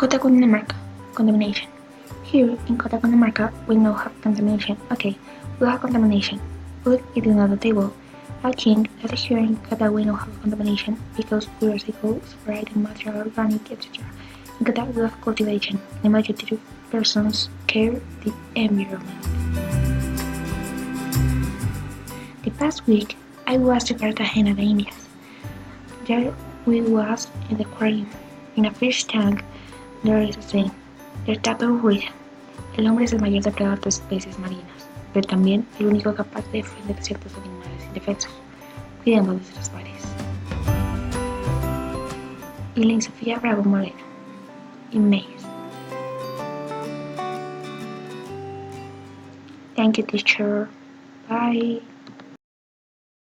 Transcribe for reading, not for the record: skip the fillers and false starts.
Cundinamarca, contamination. Here in Cundinamarca, we now have contamination. Okay, we have contamination. Food eating on the table. I think that here in Qatar we now have contamination because we recycle, separate material, organic, etc. In Qatar we have cultivation. The majority of persons care the environment. The past week, I was to Cartagena de Indias. There we was in the aquarium. In a fish tank, there is a saying, el turtle read. El hombre es el mayor depredador de especies marinas, pero también el único capaz de defender a ciertos animales indefensos. Cuidemos de nuestros bares. Elaine Sofía Bravo Moreno. Emails. Thank you, teacher. Bye.